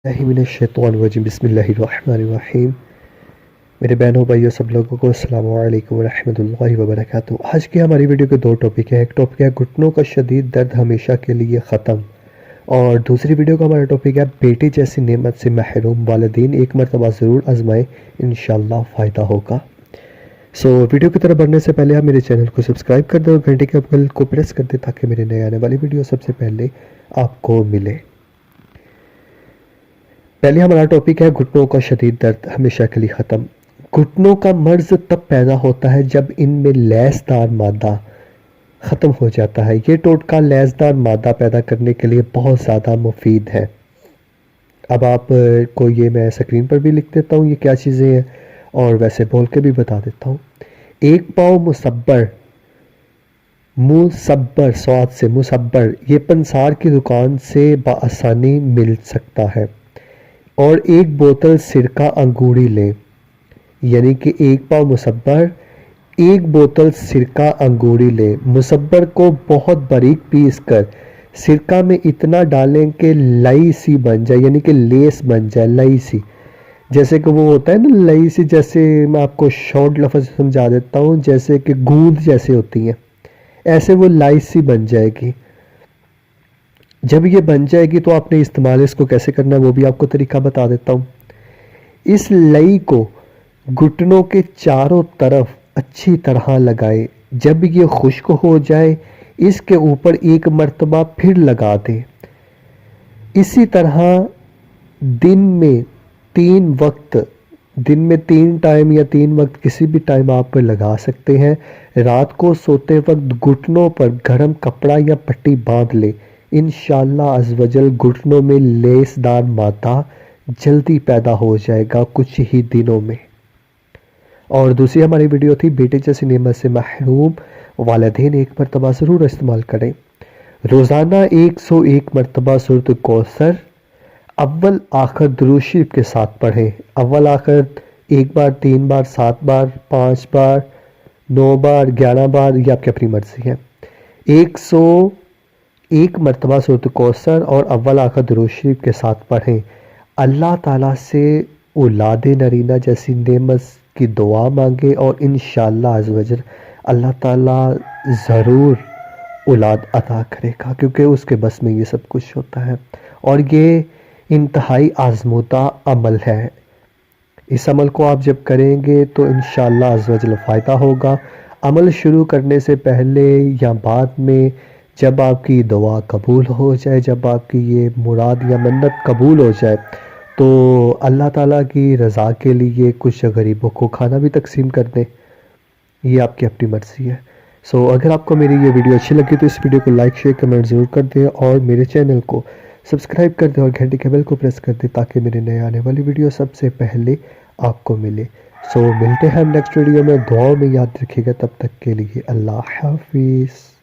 बिस्मिल्लाहिर्रहमानिर्रहीम बिस्मिल्लाहिर्रहमानिर्रहीम। मेरे बहनों भाइयों सब लोगों को अस्सलामु अलैकुम वरहमतुल्लाहि वबरकातुहू। आज की हमारी वीडियो के दो टॉपिक है। एक टॉपिक है घुटनों का शदीद दर्द हमेशा के लिए ख़त्म, और दूसरी वीडियो का हमारा टॉपिक है बेटे जैसी नेमत से महरूम वालिदैन एक मरतबा ज़रूर आजमाएं, इंशाअल्लाह फ़ायदा होगा। वीडियो की तरफ बढ़ने से पहले आप मेरे चैनल को सब्सक्राइब कर दें और घंटे के बेल को प्रेस कर दें ताकि मेरे नए आने वाली वीडियो सबसे पहले आपको मिले। पहले हमारा टॉपिक है घुटनों का शदीद दर्द हमेशा के लिए ख़त्म। घुटनों का मर्ज तब पैदा होता है जब इनमें लैसदार मादा ख़त्म हो जाता है। ये टोटका लैसदार मादा पैदा करने के लिए बहुत ज़्यादा मुफीद है। अब आप को ये मैं स्क्रीन पर भी लिख देता हूँ ये क्या चीज़ें हैं, और वैसे बोल के भी बता देता हूँ। एक पाव मुसब्बर, मुसब्बर स्वाद से मुसब्बर, ये पंसार की दुकान से बआसानी मिल सकता है। और एक बोतल सिरका अंगूरी लें, यानी कि एक पाव मुसब्बर, एक बोतल सिरका अंगूरी लें। मुसब्बर को बहुत बारीक पीस कर सिरका में इतना डालें कि लई सी बन जाए, यानी कि लेस बन जाए, लई सी। जैसे कि वो होता है ना लई सी, जैसे मैं आपको शॉर्ट लफ्ज़ समझा देता हूँ, जैसे कि गूंद जैसे होती हैं, ऐसे वो लई सी बन जाएगी। जब ये बन जाएगी तो आपने इस्तेमाल इसको कैसे करना है वो भी आपको तरीका बता देता हूँ। इस लई को घुटनों के चारों तरफ अच्छी तरह लगाए। जब ये खुश्क हो जाए इसके ऊपर एक मर्तबा फिर लगा दें। इसी तरह दिन में 3 वक्त, दिन में 3 टाइम या 3 वक्त किसी भी टाइम आप लगा सकते हैं। रात को सोते वक्त घुटनों पर गर्म कपड़ा या पट्टी बांध ले। इंशाअल्लाह अज़वजल घुटनों में लेसदार मादा जल्दी पैदा हो जाएगा कुछ ही दिनों में। और दूसरी हमारी वीडियो थी बेटे जैसी नेमत से महरूम वालिदैन एक मरतबा ज़रूर इस्तेमाल करें। रोज़ाना 101 मरतबा सूरत कौसर अव्वल आखिर दुरूद शरीफ के साथ पढ़ें। अव्वल आखिर 1 बार, 3 बार, 7 बार, 5 बार, 9 बार, 11 बार, ये आपकी अपनी मर्ज़ी है। 101 मरतबा सूरत कौसर और अव्वल आखिर दुरूद शरीफ के साथ पढ़ें। अल्लाह ताला से औलाद नरीना जैसी नेमत की दुआ मांगे और इंशाअल्लाह अज़्ज़वजल अल्लाह ताला ज़रूर औलाद अता करेगा, क्योंकि उसके बस में ये सब कुछ होता है। और ये इंतहाई आज़मूदा अमल है। इस अमल को आप जब करेंगे तो इंशाअल्लाह अज़्ज़वजल फ़ायदा होगा। अमल शुरू करने से पहले या बाद में, जब आपकी दुआ कबूल हो जाए, जब आपकी ये मुराद या मन्नत कबूल हो जाए, तो अल्लाह ताला की रज़ा के लिए कुछ गरीबों को खाना भी तकसीम कर दें। ये आपकी अपनी मर्ज़ी है। अगर आपको मेरी ये वीडियो अच्छी लगी तो इस वीडियो को लाइक शेयर कमेंट ज़रूर कर दें और मेरे चैनल को सब्सक्राइब कर दें और घंटे के बेल को प्रेस कर दें ताकि मेरे नए आने वाली वीडियो सबसे पहले आपको मिले। मिलते हैं हम नेक्स्ट वीडियो में। दुआओं में याद रखिएगा। तब तक के लिए अल्लाह हाफिज़।